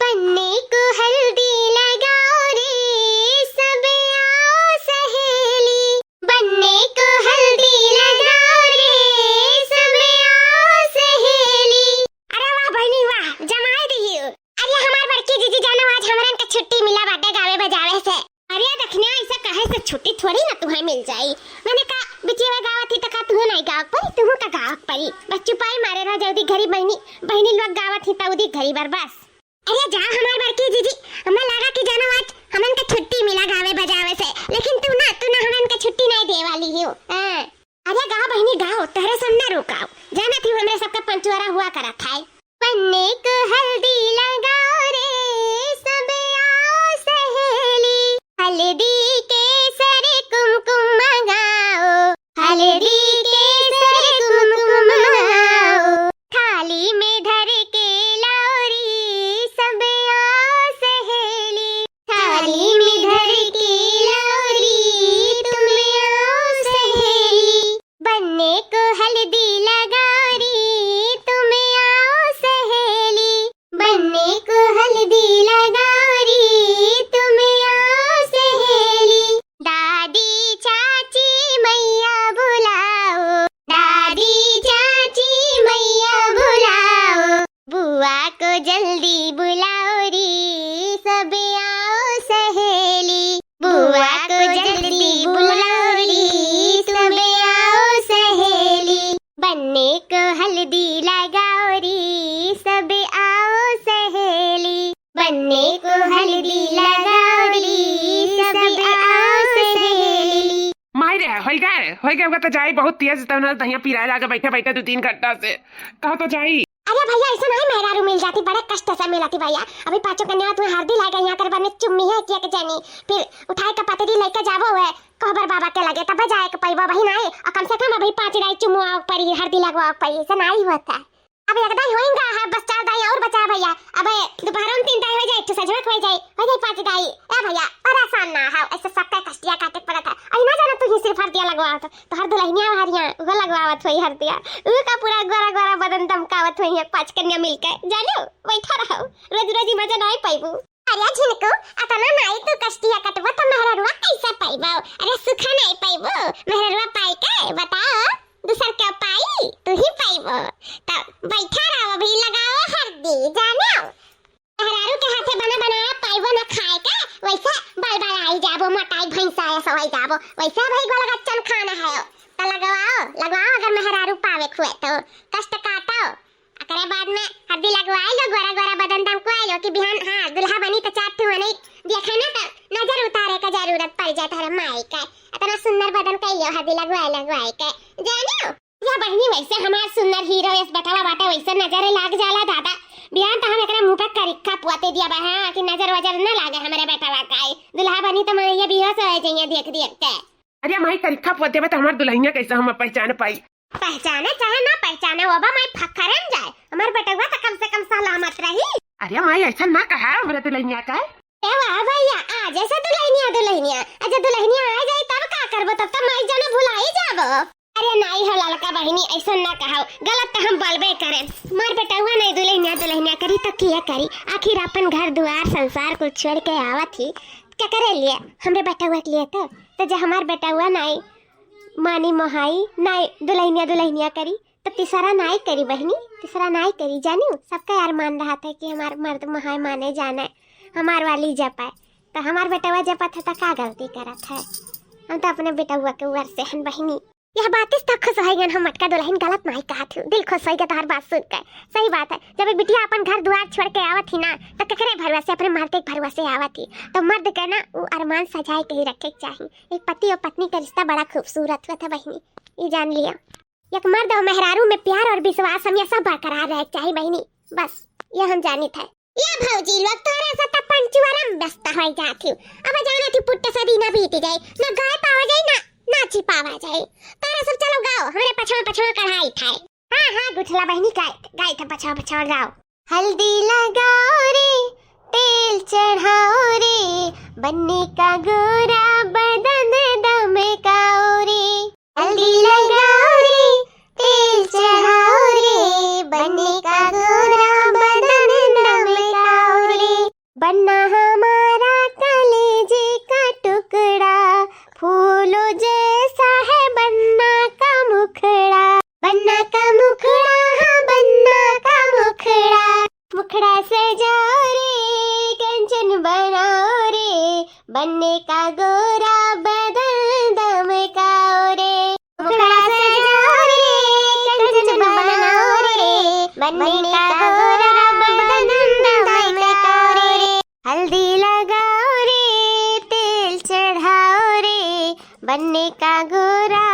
बनने को हल्दी लगाओ रे सब आओ सहेली, बनने को हल्दी लगाओ रे सब आओ सहेली। अरे वाह बहनी वाह, जमाई दियो। अरे हमार बड़की जीजी जानो आज हमरन का छुट्टी मिला बाटे गावे बजावे से। अरे दखना ऐसा कहे से छुट्टी थोड़ी ना तुम्हें मिल जाई। मैंने कहा बिचेवा गावत थी तका तू नहीं गाव पर तू का गाव परी बच्चू पाई मारे रह जाउदी घरी बहनी लोग गावत थी ताउदी घरी बर बस। अरे जा हमार बड़की जीजी, हमें लगा कि जानो आज हमन का छुट्टी मिला गावे बजावे से, लेकिन तू ना हमन का छुट्टी नहीं दे वाली हो। अरे गाओ बहनी गाओ, तेरे सामने रुकाओ, जाना थी हमरे सबका पंचवारा हुआ करा था। बनने को हल्दी लगाओ रे सब आओ सहेली, हल्दी केसर कुमकुम मंगाओ, हल्दी केसर कुमकुम मंगाओ, थाली में धर के लौरी सब आओ सहेली, थाली में धर के लौरी तुम आओ सहेली, बनने को हल्दी लगाओ रे तुम आओ सहेली, बनने को हल्दी लगाओ रे तुम आओ सहेली। दादी चाची मैया बुलाओ, दादी चाची मैया बुलाओ, बुआ को जल्दी बुलाओ रे सब आओ सहेली, बुआ को जल्दी बुलाओ रे सब आओ सहेली, बनने को हल्दी लगाओ रे सब आओ सहेली, बनने को हल्दी लगाओ रे सब आओ सहेली। माई रे हो गए तो जाई बहुत तेज तब दहिया पिराए लागे बैठे बैठे 2-3 घंटा से कहो तो जाई। अरे भैया ऐसा नहीं मेहरारू मिल जाती, बड़े कष्ट से मिलती भैया। अभी पाँचों कन्या तुम्हें हल्दी लागे यहाँ कर बने चुम्मी है किया के जानी, फिर उठाए का पतरी लेके जाबो है कहबर बाबा के लगे तब जाए के पैबा वही नहीं, और कम से कम अभी 5 दाई चुमुआ परी हल्दी लगवाओ परी, ऐसा नहीं होता। अब एक दाई होएगा है बस 4 दाई और बचा भैया। अब दोपहर में 3 दाई हो जाए तो सजवत हो जाए 5 दाई। ए भैया परेशान ना हो, ऐसे सबका कष्टिया काटे पड़ता है। आई ना जाना तू ही सिर्फ हरदिया लगवाओ तो हर दुल्हनिया हरिया वो लगवावत होई हरदिया, ऊ का पूरा गोरा गोरा बदन दमकावत होई है 5 कन्या मिलकर। जानो बैठा रहो, रोज मजा नहीं पाइबू। अरे झिनको अतना नहीं तू कष्टिया कटबो तो मेहररुआ कैसे पाइबो? अरे सुखा नहीं पाइबो, मेहररुआ पाई के बताओ, दूसर क्या पाई तू ही पाइबो। तब बैठा रहो, अभी लगाओ हल्दी। जानो मेहरारू के हाथे बना बनाया पाइबो ना खाए के, वैसे बल आई जाबो, मोटाई भैंसा ऐसा हो जाबो, वैसे भाई गोल गच्चन खाना है तो लगवाओ अगर मेहरारू पावे खुए तो कष्ट काटो। अकरे बाद में हल्दी लगवाए लो, गोरा गोरा बदन दमकवाए लो कि बिहान हाँ दुल्हा बनी तो 4 ठो नहीं देखा ना तो नजर उतारे का जरूरत पड़ जाए तारा माई का। इतना सुंदर बदन कहियो हल्दी लगवाए के। जानो या बहनी वैसे हमार सुंदर हीरो इस बटवा बाटे वैसे नजर लाग जाला दादा। बिहान तो हम एकरा मुंह पे करिक्का पुआते दिया बा हां कि नजर वजर न लागे हमारे बेटवा का। दुल्हा बनी तो मैं ये बेहोश हो जाइए देख के। अरे माई करिक्का पुआते में तो हमार दुल्हनिया कैसे हम पहचान पाई? पहचाने चाहे ना पहचाने वो बा मैं फखरन जाए, हमार बेटवा तो कम से कम सलामत रही। अरे माई ऐसा ना कहा हमरा दुल्हनिया का। ए वाह भैया आ जैसे दुल्हनिया अच्छा दुल्हनिया आ जाए तब का करबो, तब तो मैं जाने भुला ही जाबो। अरे नहीं हो लड़का बहनी ऐसा ना कहो, गलत तो हम बोलबे करे। मार बेटा हुआ नहीं दुल्हनिया करी तो किया करी, आखिर अपन घर द्वार संसार को छोड़ के आवत थी क्या करे लिए हमरे बेटा हुआ के लिए तो जब हमार बेटा हुआ नहीं मानी मोहाई नहीं दुल्हनिया करी तो तीसरा नहीं करी बहनी, तीसरा नहीं करी। जानी सबका यार मान रहा था कि हमार मर्द मोहाई माने जाने हमार वाली जपाए, तो हमार बेटा हुआ जपा था तो का गलती करत है। हम तो अपने बेटा हुआ के वर से हन बहनी यह बात इस तक खुश होएगन हम मटका दुल्हन गलत नहीं कहा थी, दिल खुश होएगा तो हर बात सुन कर। सही बात है, जब एक बिटिया अपन घर द्वार छोड़ के आवत थी ना तो ककरे भरवा से अपने मर्द के भरवा से आवत थी, तो मर्द का ना वो अरमान सजाए के ही रखे चाहिए। एक पति और पत्नी का रिश्ता बड़ा खूबसूरत होता बहनी, ये जान लिया। एक मर्द और मेहरारू में प्यार और विश्वास हमेशा बरकरार रहे चाहिए बहनी, बस ये हम जानी था। ये भौजी लोग तोरा से त पंचवरम व्यस्त हो जाती, अब जाना थी पुट्टे सदी ना बीत जाए, ना गाय पावा जाए ना छिपावा जाए। तारा सब चलो गाओ, हमारे पछवा कढ़ाई थाए। हाँ गुठला बहनी गाय था पछवा गाओ। हल्दी लगाओ रे तेल चढ़ाओ रे, बनने का गोरा बदन दमकाओ रे। हल्दी लगाओ रे तेल चढ़ाओ रे, बनने का गोरा बदन दमकाओ रे। बनना हमारा कलेजे का टुकड़ा, फूलों जैसा है बनना का मुखड़ा। बनना का मुखड़ा, हाँ बनना का मुखड़ा। मुखड़ा सजाओ रे, कंचन बनाओ रे, बनने का गोरा बदन दमकाओ रे। मुखड़ा सजाओ रे, कंचन बनाओ रे, बनने का गोरा बदन दमकाओ रे। हल्दी लगाओ रे, तेल चढ़ाओ रे, बनने का गोरा